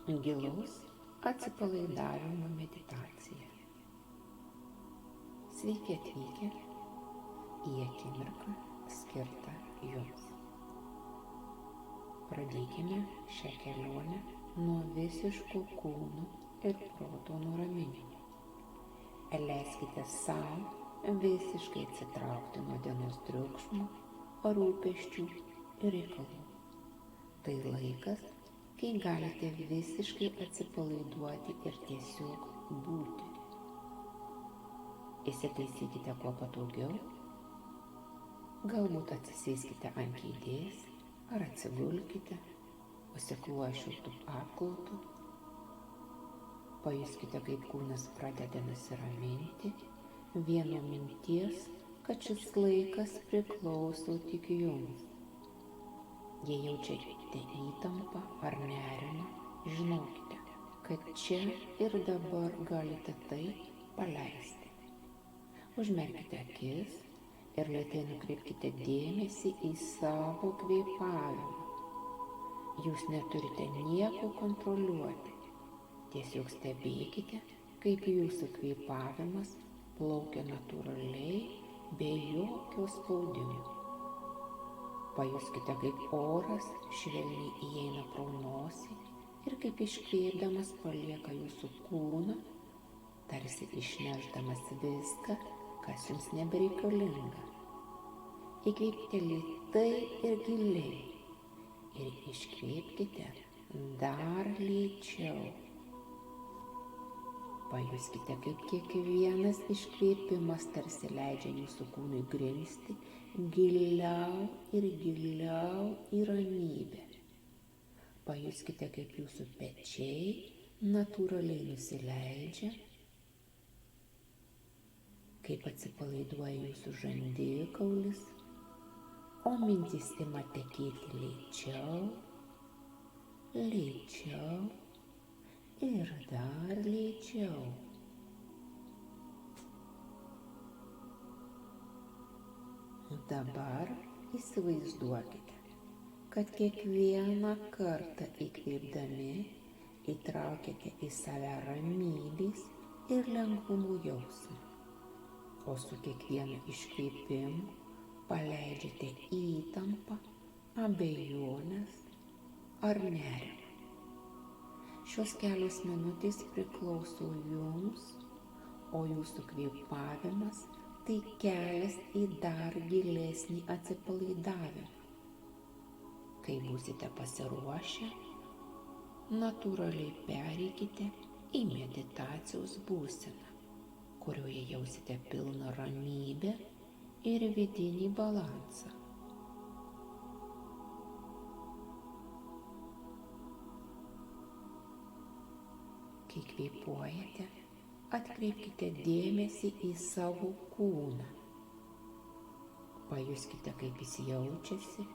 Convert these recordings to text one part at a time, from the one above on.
Gilaus atsipalaidavimo meditacija. Sveiki atvykę į akimirką skirtą jums. Pradėkime šią kelionę nuo visiško kūno ir proto nuraminimo. Leiskite savo visiškai atsitraukti nuo dienos triukšmo, rūpesčių ir reikalų. Tai laikas, kai galite visiškai atsipalaiduoti ir tiesiog būti. Įsitaisykite kuo patogiau, galbūt atsisėskite ant kėdės ar atsigulkite, užsikloję šiltu apklotu. Pajuskite, kaip kūnas pradeda nusiraminti, vieno minties, kad šis laikas priklauso tik jums. Jei jaučiate įtampą ar nerimą, žinokite, kad čia ir dabar galite tai paleisti. Užmerkite akis ir lėtai nukreipkite dėmesį į savo kvėpavimą. Jūs neturite nieko kontroliuoti. Tiesiog stebėkite, kaip jūsų kvėpavimas plaukia natūraliai, be jokio spaudimo. Pajuskite, kaip oras švelniai įeina pro nosį ir kaip iškvėpdamas palieka jūsų kūną, tarsi išnešdamas viską, kas jums nebereikalinga. Įkvėpkite lėtai ir giliai ir iškvėpkite dar lėčiau. Pajuskite, kaip kiekvienas iškvėpimas tarsi leidžia jūsų kūnui grimzti giliau ir giliau į ramybę. Pajuskite, kaip jūsų pečiai natūraliai nusileidžia, kaip atsipalaiduoja jūsų žandikaulis, o mintys ima tekėti lėčiau, lėčiau ir dar lėčiau. Dabar įsivaizduokite, kad kiekvieną kartą įkvėpdami įtraukiate į save ramybės ir lengvumo jausmą, o su kiekvienu iškvėpimu paleidžiate įtampą, abejones ar nerimą. Šios kelios minutės priklauso jums, o jūsų kvėpavimas tai kelias į dar gilesnį atsipalaidavimą. Kai būsite pasiruošę, natūraliai pereikite į meditacijos būseną, kurioje jausite pilną ramybę ir vidinį balansą. Kai kvėpuojate, atkreipkite dėmesį į savo kūną. Pajuskite, kaip jis jaučiasi.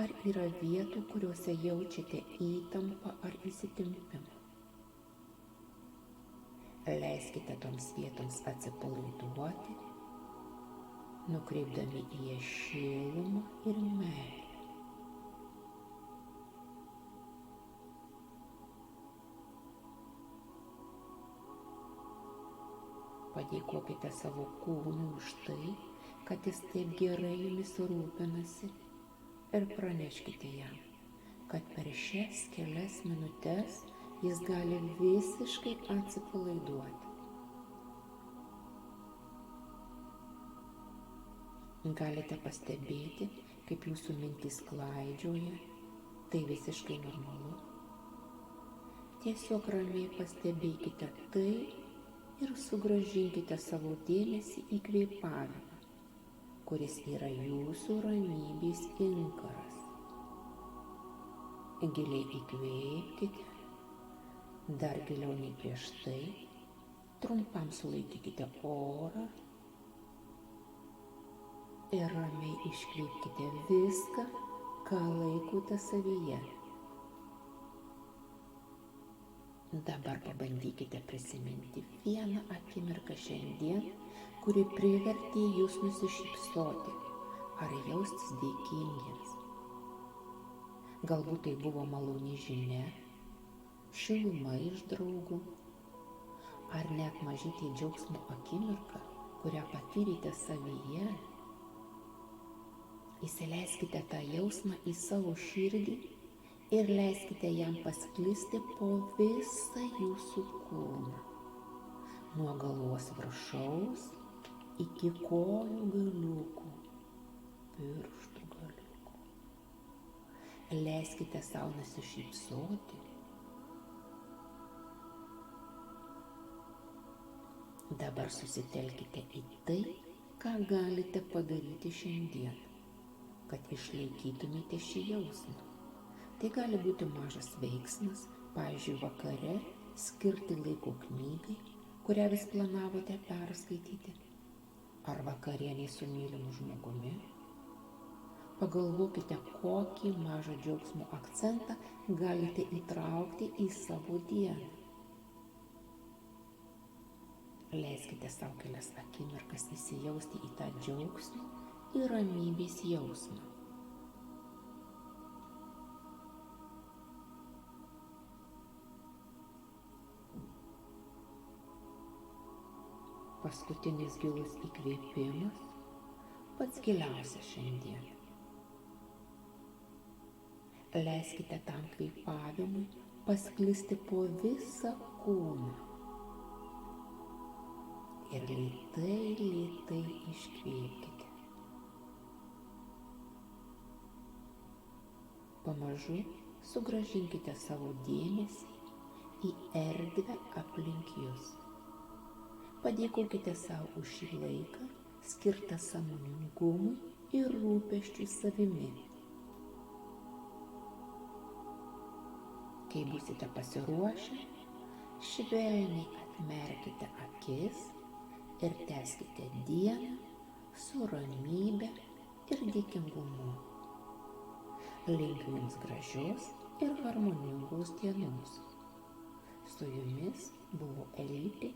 Ar yra vietų, kuriuose jaučiate įtampą ar įsitempimą. Leiskite toms vietoms atsipalaiduoti, nukreipdami į jas šilumą ir meilę. Padėkokite savo kūnui už tai, kad jis taip gerai jumis rūpinasi ir praneškite jam, kad per šias kelias minutes jis gali visiškai atsipalaiduoti. Galite pastebėti, kaip jūsų mintys klaidžioja, tai visiškai normalu. Tiesiog ramiai pastebėkite tai ir sugrąžinkite savo dėmesį į kvėpavimą, kuris yra jūsų ramybės inkaras. Giliai įkvėpkite, dar giliau nei prieš tai, trumpam sulaikykite orą ir ramiai iškvėpkite viską, ką laikote savyje. Dabar pabandykite prisiminti vieną akimirką šiandien, kuri privertė jūs nusišypsoti ar jaustis dėkingiems. Galbūt tai buvo maloni žinia, šiluma iš draugų, ar net mažytė džiaugsmo akimirka, kurią patyrėte savyje. Įsileiskite tą jausmą į savo širdį ir leiskite jam pasklisti po visą jūsų kūną, nuo galvos viršaus iki kojų galiukų, pirštų galiukų. Leiskite savo nusišypsoti. Dabar susitelkite į tai, ką galite padaryti šiandien, kad išlaikytumėte šį jausmą. Tai gali būti mažas veiksmas, pavyzdžiui, vakare skirti laiko knygai, kurią vis planavote perskaityti, ar vakarienei su mylimu žmogumi. Pagalvokite, kokį mažą džiaugsmo akcentą galite įtraukti į savo dieną. Leiskite savo kelias akimirkas įsijausti į tą džiaugsmą ir ramybės jausmą. Paskutinis gilus įkvėpimas, pats giliausias šiandien. Leiskite tam kvėpavimui pasklisti po visą kūną. Ir lėtai iškvėpkite. Pamažu sugrąžinkite savo dėmesį į erdvę aplink jus. Padėkokite savo už šį laiką, skirtą sąmoningumui ir rūpesčiui savimi. Kai būsite pasiruošę, švelniai atmerkite akis ir tęskite dieną su ramybe ir dėkingumu. Linkiu jums gražios ir harmoningos dienos. Su jumis buvo Elytė